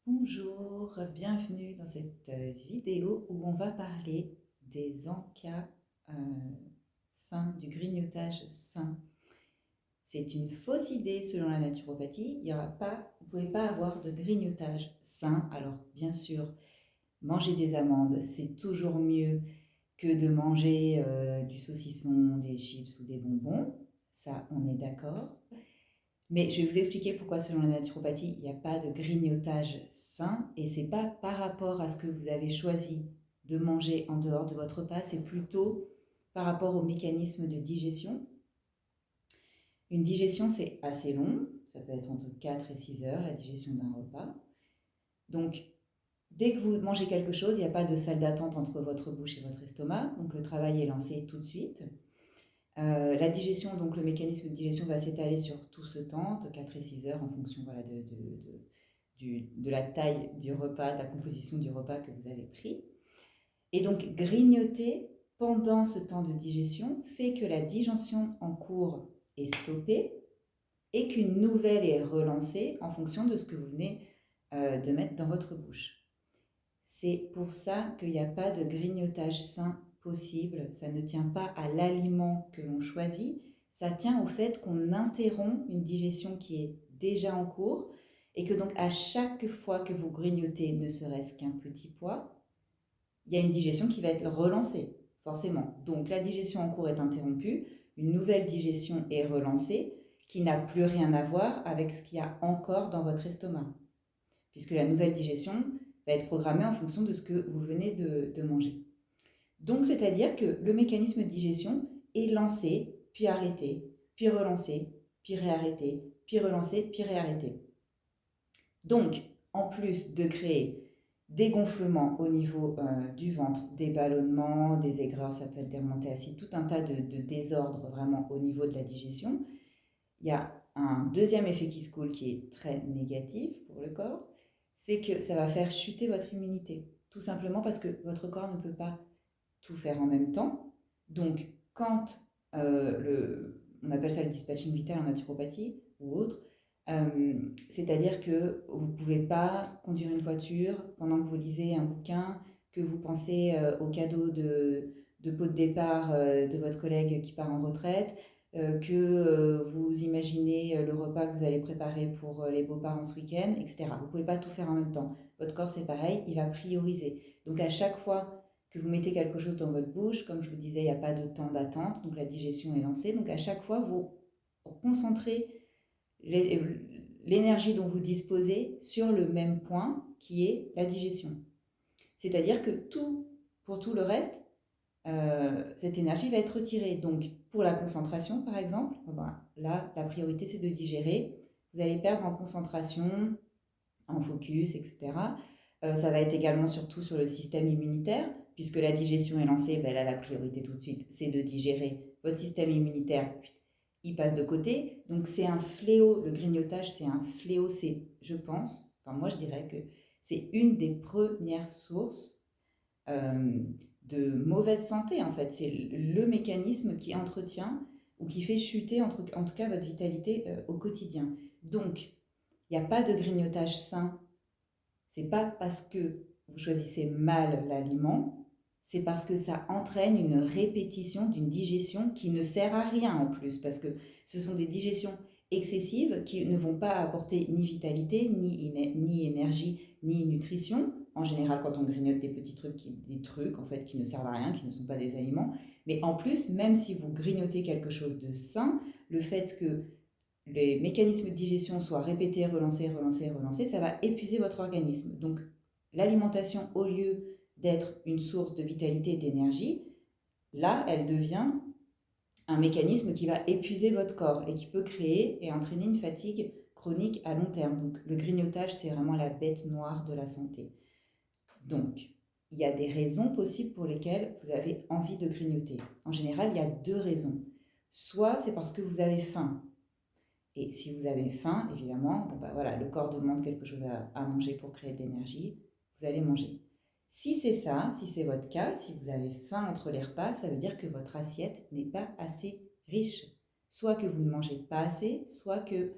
Bonjour, bienvenue dans cette vidéo où on va parler des encas sains, du grignotage sain. C'est une fausse idée selon la naturopathie. Il y aura pas, vous ne pouvez pas avoir de grignotage sain. Alors bien sûr, manger des amandes, c'est toujours mieux que de manger du saucisson, des chips ou des bonbons. Ça, on est d'accord. Mais je vais vous expliquer pourquoi, selon la naturopathie, il n'y a pas de grignotage sain et c'est pas par rapport à ce que vous avez choisi de manger en dehors de votre repas, c'est plutôt par rapport au mécanisme de digestion. Une digestion, c'est assez long, ça peut être entre 4 et 6 heures, la digestion d'un repas. Donc, dès que vous mangez quelque chose, il n'y a pas de salle d'attente entre votre bouche et votre estomac, donc le travail est lancé tout de suite. La digestion, donc le mécanisme de digestion va s'étaler sur tout ce temps, de 4 et 6 heures, en fonction voilà, de la taille du repas, de la composition du repas que vous avez pris. Et donc grignoter pendant ce temps de digestion fait que la digestion en cours est stoppée et qu'une nouvelle est relancée en fonction de ce que vous venez de mettre dans votre bouche. C'est pour ça qu'il n'y a pas de grignotage sain possible. Ça ne tient pas à l'aliment que l'on choisit, ça tient au fait qu'on interrompt une digestion qui est déjà en cours et que donc à chaque fois que vous grignotez ne serait-ce qu'un petit pois, il y a une digestion qui va être relancée, forcément. Donc la digestion en cours est interrompue, une nouvelle digestion est relancée qui n'a plus rien à voir avec ce qu'il y a encore dans votre estomac, puisque la nouvelle digestion va être programmée en fonction de ce que vous venez de manger. Donc, c'est-à-dire que le mécanisme de digestion est lancé, puis arrêté, puis relancé, puis réarrêté, puis relancé, puis réarrêté. Donc, en plus de créer des gonflements au niveau du ventre, des ballonnements, des aigreurs, ça peut être des remontées acides, tout un tas de désordres vraiment au niveau de la digestion, il y a un deuxième effet qui se coule qui est très négatif pour le corps, c'est que ça va faire chuter votre immunité. Tout simplement parce que votre corps ne peut pas tout faire en même temps. Donc, quand on appelle ça le dispatching vital en naturopathie ou autre, c'est-à-dire que vous ne pouvez pas conduire une voiture pendant que vous lisez un bouquin, que vous pensez au cadeau de pot de départ de votre collègue qui part en retraite, que vous imaginez le repas que vous allez préparer pour les beaux-parents ce week-end, etc. Vous ne pouvez pas tout faire en même temps. Votre corps, c'est pareil, il va prioriser. Donc à chaque fois que vous mettez quelque chose dans votre bouche, comme je vous disais, il n'y a pas de temps d'attente, donc la digestion est lancée. Donc à chaque fois, vous concentrez l'énergie dont vous disposez sur le même point qui est la digestion. C'est-à-dire que pour tout le reste, cette énergie va être retirée. Donc pour la concentration, par exemple, là, la priorité, c'est de digérer. Vous allez perdre en concentration, en focus, etc. Ça va être également surtout sur le système immunitaire, puisque la digestion est lancée, ben là, la priorité tout de suite, c'est de digérer. Votre système immunitaire, il passe de côté. Donc c'est un fléau, le grignotage, c'est un fléau, c'est, je pense, enfin moi je dirais que c'est une des premières sources euh, de mauvaise santé, en fait. C'est le mécanisme qui entretient ou qui fait chuter, en tout cas, votre vitalité au quotidien. Donc, il n'y a pas de grignotage sain. C'est pas parce que vous choisissez mal l'aliment, c'est parce que ça entraîne une répétition d'une digestion qui ne sert à rien en plus, parce que ce sont des digestions excessives qui ne vont pas apporter ni vitalité, ni énergie, ni nutrition. En général, quand on grignote des petits trucs, des trucs en fait qui ne servent à rien, qui ne sont pas des aliments. Mais en plus, même si vous grignotez quelque chose de sain, le fait que les mécanismes de digestion soient répétés, relancés, relancés, relancés, ça va épuiser votre organisme. Donc l'alimentation, au lieu d'être une source de vitalité et d'énergie, là, elle devient un mécanisme qui va épuiser votre corps et qui peut créer et entraîner une fatigue chronique à long terme. Donc le grignotage, c'est vraiment la bête noire de la santé. Donc, il y a des raisons possibles pour lesquelles vous avez envie de grignoter. En général, il y a deux raisons. Soit c'est parce que vous avez faim. Et si vous avez faim, évidemment, bon bah voilà, le corps demande quelque chose à manger pour créer de l'énergie, vous allez manger. Si c'est ça, si c'est votre cas, si vous avez faim entre les repas, ça veut dire que votre assiette n'est pas assez riche. Soit que vous ne mangez pas assez, soit que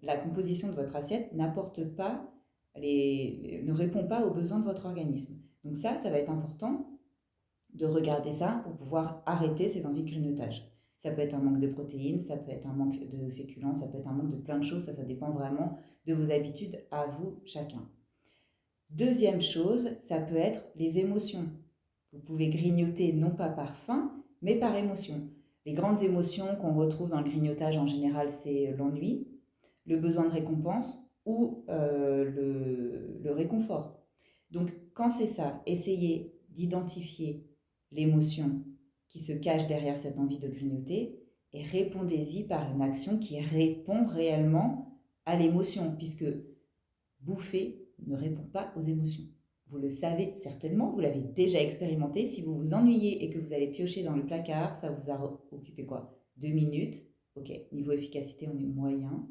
la composition de votre assiette n'apporte pas ne répond pas aux besoins de votre organisme. Donc ça va être important de regarder ça pour pouvoir arrêter ces envies de grignotage. Ça peut être un manque de protéines, ça peut être un manque de féculents, ça peut être un manque de plein de choses, ça dépend vraiment de vos habitudes à vous chacun. Deuxième chose, ça peut être les émotions. Vous pouvez grignoter non pas par faim, mais par émotion. Les grandes émotions qu'on retrouve dans le grignotage en général, c'est l'ennui, le besoin de récompense ou le réconfort. Donc quand c'est ça, essayez d'identifier l'émotion qui se cache derrière cette envie de grignoter et répondez-y par une action qui répond réellement à l'émotion, puisque bouffer ne répond pas aux émotions. Vous le savez certainement, vous l'avez déjà expérimenté. Si vous vous ennuyez et que vous allez piocher dans le placard, ça vous a occupé quoi? 2 minutes. Ok, niveau efficacité, on est moyen.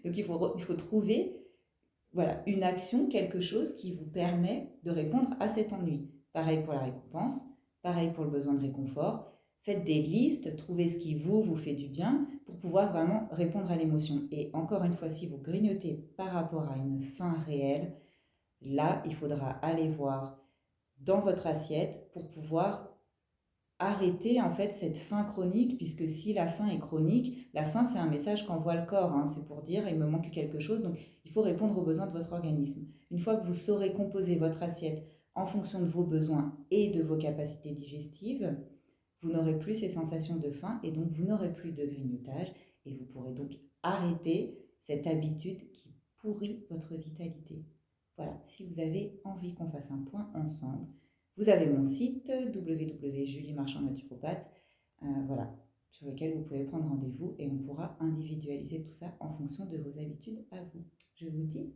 Donc il faut trouver voilà, une action, quelque chose qui vous permet de répondre à cet ennui. Pareil pour la récompense, pareil pour le besoin de réconfort. Faites des listes, trouvez ce qui vous fait du bien pour pouvoir vraiment répondre à l'émotion. Et encore une fois, si vous grignotez par rapport à une faim réelle, là, il faudra aller voir dans votre assiette pour pouvoir arrêter en fait cette faim chronique, puisque si la faim est chronique, la faim c'est un message qu'envoie le corps, hein, c'est pour dire il me manque quelque chose, donc il faut répondre aux besoins de votre organisme. Une fois que vous saurez composer votre assiette en fonction de vos besoins et de vos capacités digestives, vous n'aurez plus ces sensations de faim et donc vous n'aurez plus de grignotage et vous pourrez donc arrêter cette habitude qui pourrit votre vitalité. Voilà, si vous avez envie qu'on fasse un point ensemble, vous avez mon site www.juliemarchand-naturopathe, voilà, sur lequel vous pouvez prendre rendez-vous et on pourra individualiser tout ça en fonction de vos habitudes à vous. Je vous dis